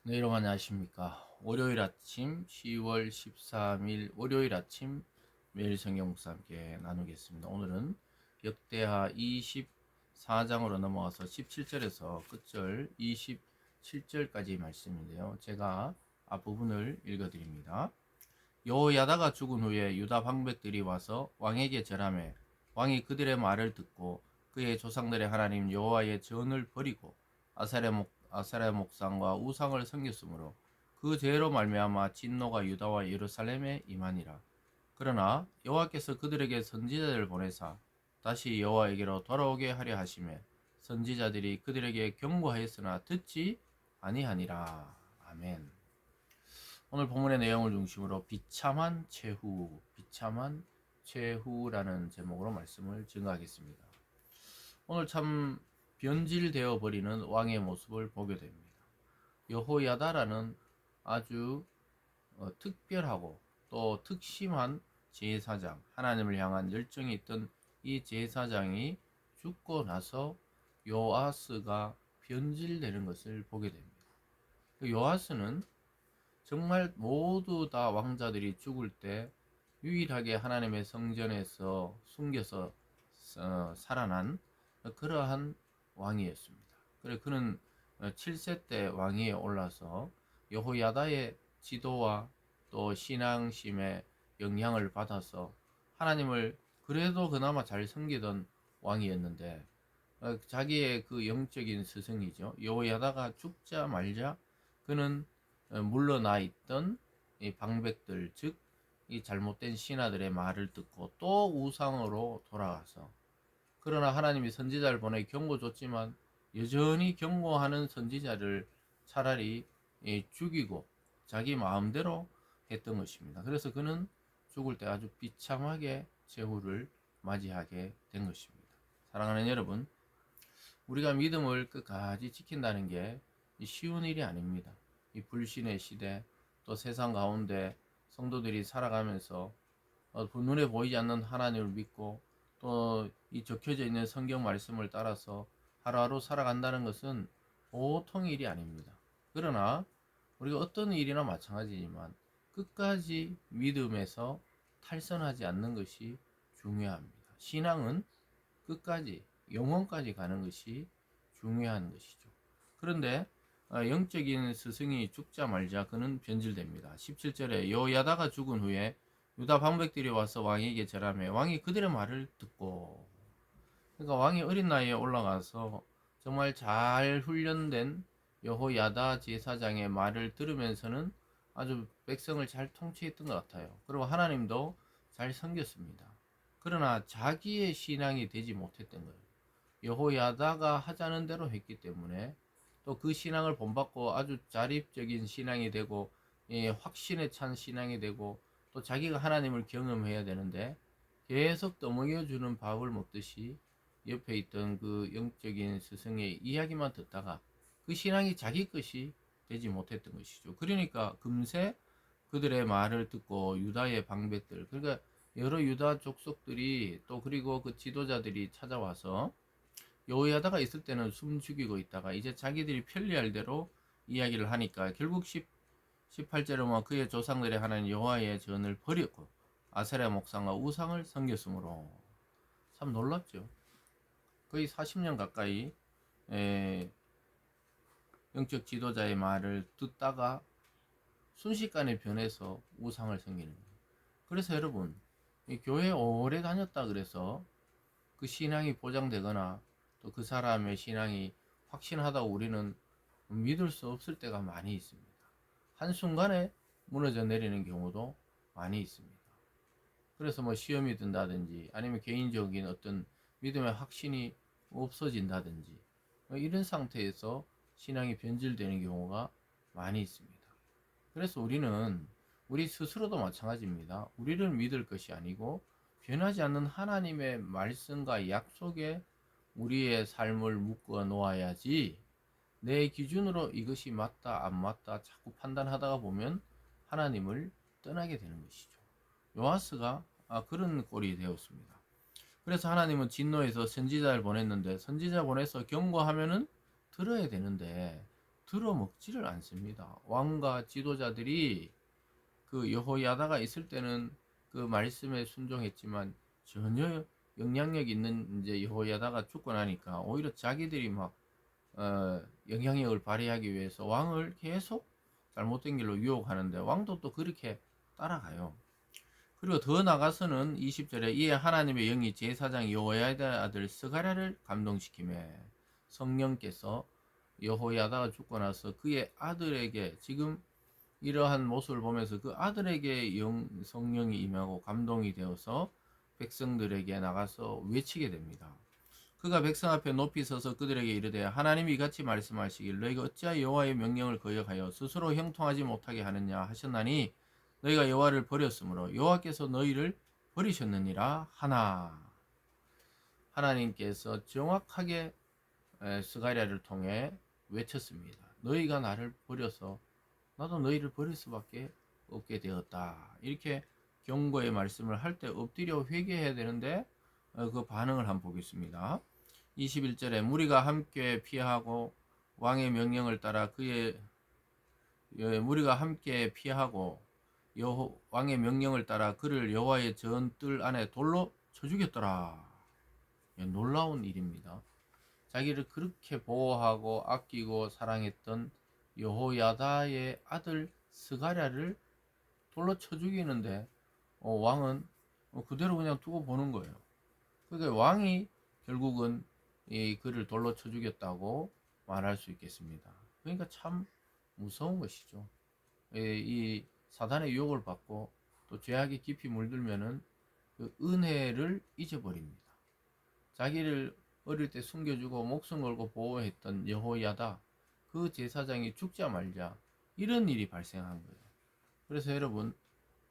네, 여러분 안녕하십니까. 월요일 아침 10월 13일 월요일 아침 매일 성경 묵상 함께 나누겠습니다. 오늘은 역대하 24장으로 넘어와서 17절에서 끝절 27절까지 말씀인데요. 제가 앞부분을 읽어드립니다. 여호야다가 죽은 후에 유다 방백들이 와서 왕에게 절하매 왕이 그들의 말을 듣고 그의 조상들의 하나님 여호와의 전을 버리고 아사레 목상과 우상을 섬겼으므로 그 죄로 말미암아 진노가 유다와 예루살렘에 임하니라. 그러나 여호와께서 그들에게 선지자들을 보내사 다시 여호와에게로 돌아오게 하려 하시매 선지자들이 그들에게 경고하였으나 듣지 아니하니라. 아멘. 오늘 본문의 내용을 중심으로 비참한 최후라는 제목으로 말씀을 증거하겠습니다. 오늘 참 변질되어 버리는 왕의 모습을 보게 됩니다. 여호야다라는 아주 특별하고 또 특심한 제사장, 하나님을 향한 열정이 있던 이 제사장이 죽고 나서 요아스가 변질되는 것을 보게 됩니다. 요아스는 정말 모두 다 왕자들이 죽을 때 유일하게 하나님의 성전에서 숨겨서 살아난 그러한 왕이었습니다. 그래 그는 7세 때 왕위에 올라서 여호야다의 지도와 또 신앙심의 영향을 받아서 하나님을 그래도 그나마 잘 섬기던 왕이었는데 자기의 그 영적인 스승이죠. 여호야다가 죽자 말자 그는 물러나 있던 이 방백들 즉 이 잘못된 신하들의 말을 듣고 또 우상으로 돌아가서 그러나 하나님이 선지자를 보내 경고 줬지만 여전히 경고하는 선지자를 차라리 죽이고 자기 마음대로 했던 것입니다. 그래서 그는 죽을 때 아주 비참하게 최후를 맞이하게 된 것입니다. 사랑하는 여러분, 우리가 믿음을 끝까지 지킨다는 게 쉬운 일이 아닙니다. 이 불신의 시대, 또 세상 가운데 성도들이 살아가면서 눈에 보이지 않는 하나님을 믿고 또 이 적혀져 있는 성경 말씀을 따라서 하루하루 살아간다는 것은 보통 일이 아닙니다. 그러나 우리가 어떤 일이나 마찬가지지만 끝까지 믿음에서 탈선하지 않는 것이 중요합니다. 신앙은 끝까지 영혼까지 가는 것이 중요한 것이죠. 그런데 영적인 스승이 죽자 말자 그는 변질됩니다. 17절에 여호야다가 죽은 후에 유다 방백들이 와서 왕에게 절하며 왕이 그들의 말을 듣고, 그러니까 왕이 어린 나이에 올라가서 정말 잘 훈련된 여호야다 제사장의 말을 들으면서는 아주 백성을 잘 통치했던 것 같아요. 그리고 하나님도 잘 섬겼습니다. 그러나 자기의 신앙이 되지 못했던 거예요. 여호야다가 하자는 대로 했기 때문에 또 그 신앙을 본받고 아주 자립적인 신앙이 되고 확신에 찬 신앙이 되고 또 자기가 하나님을 경험해야 되는데 계속 떠먹여 주는 밥을 먹듯이 옆에 있던 그 영적인 스승의 이야기만 듣다가 그 신앙이 자기 것이 되지 못했던 것이죠. 그러니까 금세 그들의 말을 듣고 유다의 방백들, 그러니까 여러 유다 족속들이 또 그리고 그 지도자들이 찾아와서 여호야다가 있을 때는 숨 죽이고 있다가 이제 자기들이 편리할 대로 이야기를 하니까 결국 18절에 그의 조상들의 하나님 여호와의 전을 버렸고 아세라 목상과 우상을 섬겼으므로. 참 놀랍죠. 거의 40년 가까이 영적 지도자의 말을 듣다가 순식간에 변해서 우상을 섬기는 거예요. 그래서 여러분, 교회 오래 다녔다 그래서 그 신앙이 보장되거나 또 그 사람의 신앙이 확신하다고 우리는 믿을 수 없을 때가 많이 있습니다. 한순간에 무너져 내리는 경우도 많이 있습니다. 그래서 뭐 시험이 든다든지 아니면 개인적인 어떤 믿음의 확신이 없어진다든지 이런 상태에서 신앙이 변질되는 경우가 많이 있습니다. 그래서 우리는 우리 스스로도 마찬가지입니다. 우리를 믿을 것이 아니고 변하지 않는 하나님의 말씀과 약속에 우리의 삶을 묶어 놓아야지 내 기준으로 이것이 맞다 안 맞다 자꾸 판단하다가 보면 하나님을 떠나게 되는 것이죠. 요아스가 그런 꼴이 되었습니다. 그래서 하나님은 진노해서 선지자를 보냈는데 선지자 보내서 경고하면은 들어야 되는데 들어먹지를 않습니다. 왕과 지도자들이 그 여호야다가 있을 때는 그 말씀에 순종했지만 전혀 영향력 있는 이제 여호야다가 죽고 나니까 오히려 자기들이 막 영향력을 발휘하기 위해서 왕을 계속 잘못된 길로 유혹하는데 왕도 또 그렇게 따라가요. 그리고 더 나가서는 20절에 이에 하나님의 영이 제사장 여호야다의 아들 스가랴를 감동시키매 성령께서 여호야다가 죽고 나서 그의 아들에게 지금 이러한 모습을 보면서 그 아들에게 성령이 임하고 감동이 되어서 백성들에게 나가서 외치게 됩니다. 그가 백성 앞에 높이 서서 그들에게 이르되 하나님이 이같이 말씀하시길 너희가 어찌하여 여호와의 명령을 거역하여 스스로 형통하지 못하게 하느냐 하셨나니 너희가 여호와를 버렸으므로 여호와께서 너희를 버리셨느니라 하나. 하나님께서 정확하게 스가랴를 통해 외쳤습니다. 너희가 나를 버려서 나도 너희를 버릴 수밖에 없게 되었다. 이렇게 경고의 말씀을 할 때 엎드려 회개해야 되는데 그 반응을 한번 보겠습니다. 21절에 무리가 함께 피하고 왕의 명령을 따라 무리가 함께 피하고 왕의 명령을 따라 그를 여호와의 전뜰 안에 돌로 쳐 죽였더라. 놀라운 일입니다. 자기를 그렇게 보호하고 아끼고 사랑했던 여호야다의 아들 스가랴를 돌로 쳐 죽이는데 왕은 그대로 그냥 두고 보는 거예요. 그러니까 왕이 결국은 그를 돌로 쳐 죽였다고 말할 수 있겠습니다. 그러니까 참 무서운 것이죠. 이 사단의 유혹을 받고 또 죄악에 깊이 물들면은 그 은혜를 잊어버립니다. 자기를 어릴 때 숨겨주고 목숨 걸고 보호했던 여호야다 그 제사장이 죽자 말자 이런 일이 발생한 거예요. 그래서 여러분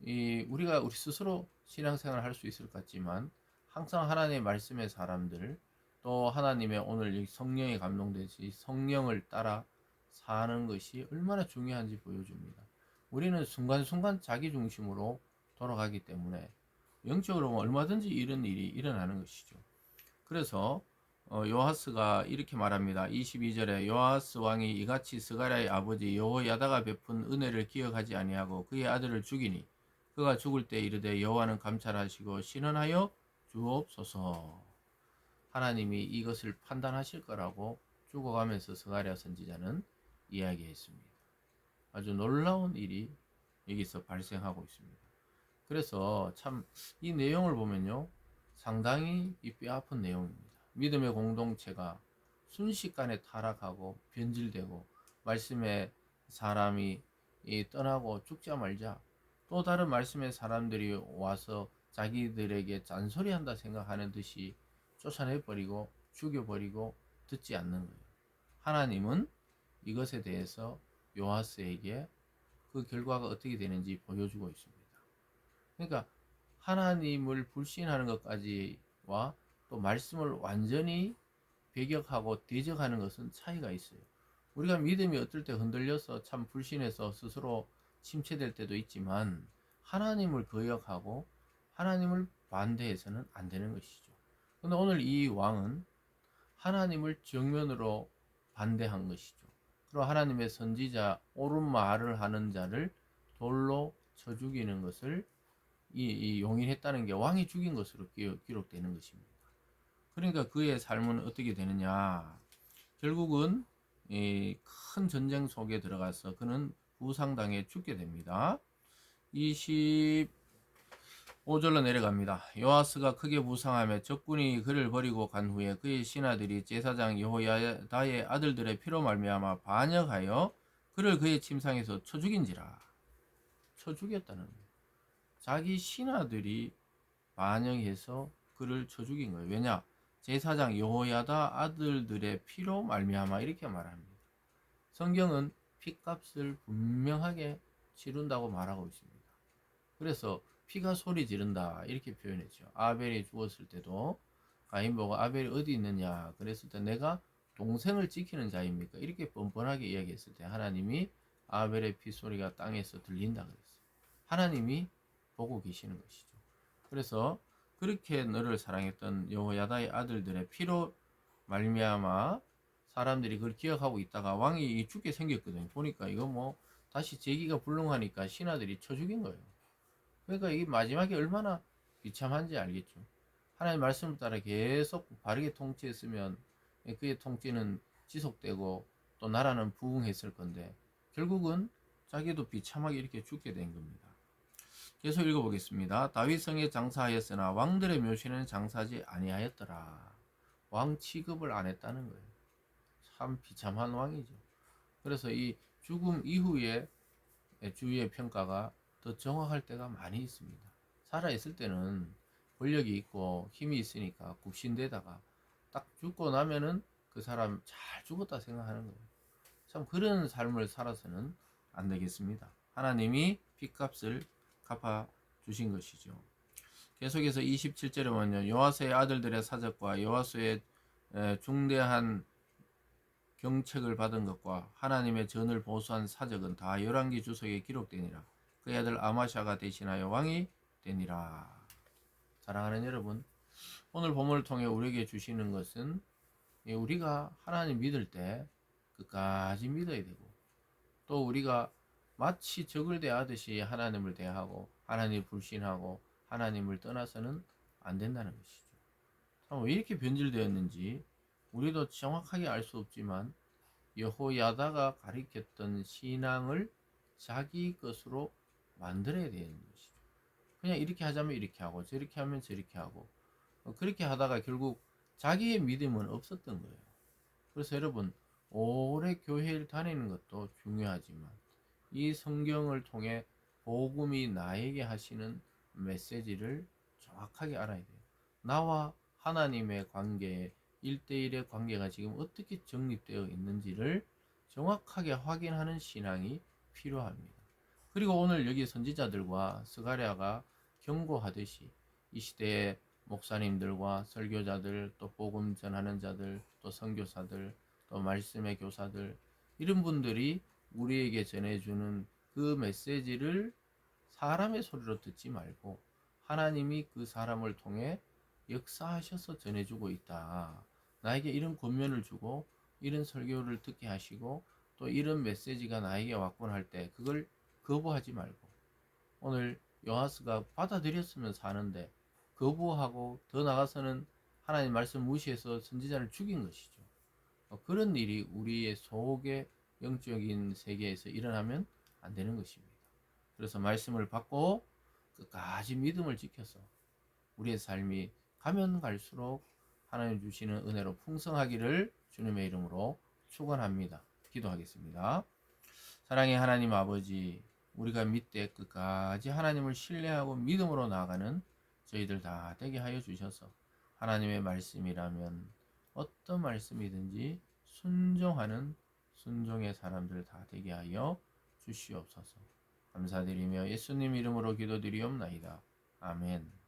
우리가 우리 스스로 신앙생활을 할 수 있을 것 같지만 항상 하나님의 말씀의 사람들 또 하나님의 오늘 성령에 감동되지 성령을 따라 사는 것이 얼마나 중요한지 보여줍니다. 우리는 순간순간 자기 중심으로 돌아가기 때문에 영적으로 보면 얼마든지 이런 일이 일어나는 것이죠. 그래서 요아스가 이렇게 말합니다. 22절에 요아스 왕이 이같이 스가랴의 아버지 여호야다가 베푼 은혜를 기억하지 아니하고 그의 아들을 죽이니 그가 죽을 때 이르되 여호와는 감찰하시고 신원하여 주옵소서. 하나님이 이것을 판단하실 거라고 죽어가면서 스가랴 선지자는 이야기했습니다. 아주 놀라운 일이 여기서 발생하고 있습니다. 그래서 참 이 내용을 보면요 상당히 뼈아픈 내용입니다. 믿음의 공동체가 순식간에 타락하고 변질되고 말씀의 사람이 떠나고 죽자 말자 또 다른 말씀의 사람들이 와서 자기들에게 잔소리한다 생각하는 듯이 쫓아내버리고 죽여버리고 듣지 않는 거예요. 하나님은 이것에 대해서 요아스에게 그 결과가 어떻게 되는지 보여주고 있습니다. 그러니까 하나님을 불신하는 것까지와 또 말씀을 완전히 배격하고 대적하는 것은 차이가 있어요. 우리가 믿음이 어떨 때 흔들려서 참 불신해서 스스로 침체될 때도 있지만 하나님을 거역하고 하나님을 반대해서는 안 되는 것이죠. 그런데 오늘 이 왕은 하나님을 정면으로 반대한 것이죠. 그리고 하나님의 선지자 옳은 말을 하는 자를 돌로 쳐 죽이는 것을 이 용인했다는 게 왕이 죽인 것으로 기록되는 것입니다. 그러니까 그의 삶은 어떻게 되느냐? 결국은 큰 전쟁 속에 들어가서 그는 부상당해 죽게 됩니다. 25절로 내려갑니다. 요아스가 크게 부상하며 적군이 그를 버리고 간 후에 그의 신하들이 제사장 여호야다의 아들들의 피로 말미암아 반역하여 그를 그의 침상에서 쳐 죽인지라. 쳐 죽였다는 거예요. 자기 신하들이 반역해서 그를 쳐 죽인 거예요. 왜냐? 제사장 여호야다 아들들의 피로 말미암아 이렇게 말합니다. 성경은 피값을 분명하게 치른다고 말하고 있습니다. 그래서 피가 소리 지른다 이렇게 표현했죠. 아벨이 죽었을 때도 가인 보고 아벨이 어디 있느냐 그랬을 때 내가 동생을 지키는 자입니까? 이렇게 뻔뻔하게 이야기했을 때 하나님이 아벨의 피 소리가 땅에서 들린다 그랬어요. 하나님이 보고 계시는 것이죠. 그래서 그렇게 너를 사랑했던 여호야다의 아들들의 피로 말미암아 사람들이 그걸 기억하고 있다가 왕이 죽게 생겼거든요. 보니까 이거 뭐 다시 재기가 불능하니까 신하들이 쳐 죽인 거예요. 그러니까 이게 마지막에 얼마나 비참한지 알겠죠. 하나님 말씀을 따라 계속 바르게 통치했으면 그의 통치는 지속되고 또 나라는 부흥했을 건데 결국은 자기도 비참하게 이렇게 죽게 된 겁니다. 계속 읽어보겠습니다. 다윗성에 장사하였으나 왕들의 묘실에는 장사하지 아니하였더라. 왕 취급을 안 했다는 거예요. 참 비참한 왕이죠. 그래서 이 죽음 이후에 주위의 평가가 더 정확할 때가 많이 있습니다. 살아있을 때는 권력이 있고 힘이 있으니까 굽신대다가 딱 죽고 나면은 그 사람 잘 죽었다 생각하는 거예요. 참 그런 삶을 살아서는 안 되겠습니다. 하나님이 핏값을 갚아 주신 것이죠. 계속해서 27절에 보면 요아스의 아들들의 사적과 요아스의 중대한 경책을 받은 것과 하나님의 전을 보수한 사적은 다 열왕기 주석에 기록되니라. 그의 아들 아마샤가 대신하여 왕이 되니라. 사랑하는 여러분, 오늘 본문을 통해 우리에게 주시는 것은 우리가 하나님 믿을 때 끝까지 믿어야 되고 또 우리가 마치 적을 대하듯이 하나님을 대하고 하나님을 불신하고 하나님을 떠나서는 안 된다는 것이죠. 참 왜 이렇게 변질되었는지 우리도 정확하게 알 수 없지만 여호야다가 가리켰던 신앙을 자기 것으로 만들어야 되는 것이죠. 그냥 이렇게 하자면 이렇게 하고 저렇게 하면 저렇게 하고 그렇게 하다가 결국 자기의 믿음은 없었던 거예요. 그래서 여러분 오래 교회를 다니는 것도 중요하지만 이 성경을 통해 복음이 나에게 하시는 메시지를 정확하게 알아야 돼요. 나와 하나님의 관계, 1대1의 관계가 지금 어떻게 정립되어 있는지를 정확하게 확인하는 신앙이 필요합니다. 그리고 오늘 여기 선지자들과 스가랴가 경고하듯이 이 시대의 목사님들과 설교자들, 또 복음 전하는 자들, 또 선교사들, 또 말씀의 교사들 이런 분들이 우리에게 전해주는 그 메시지를 사람의 소리로 듣지 말고 하나님이 그 사람을 통해 역사하셔서 전해주고 있다. 나에게 이런 권면을 주고 이런 설교를 듣게 하시고 또 이런 메시지가 나에게 왔군 할 때 그걸 거부하지 말고 오늘 요하스가 받아들였으면 사는데 거부하고 더 나아가서는 하나님 말씀 무시해서 선지자를 죽인 것이죠. 그런 일이 우리의 속의 영적인 세계에서 일어나면 안 되는 것입니다. 그래서 말씀을 받고 끝까지 믿음을 지켜서 우리의 삶이 가면 갈수록 하나님 주시는 은혜로 풍성하기를 주님의 이름으로 축원합니다. 기도하겠습니다. 사랑의 하나님 아버지, 우리가 믿되 끝까지 하나님을 신뢰하고 믿음으로 나아가는 저희들 다 되게 하여 주셔서 하나님의 말씀이라면 어떤 말씀이든지 순종하는 순종의 사람들 다 되게 하여 주시옵소서. 감사드리며 예수님 이름으로 기도드리옵나이다. 아멘.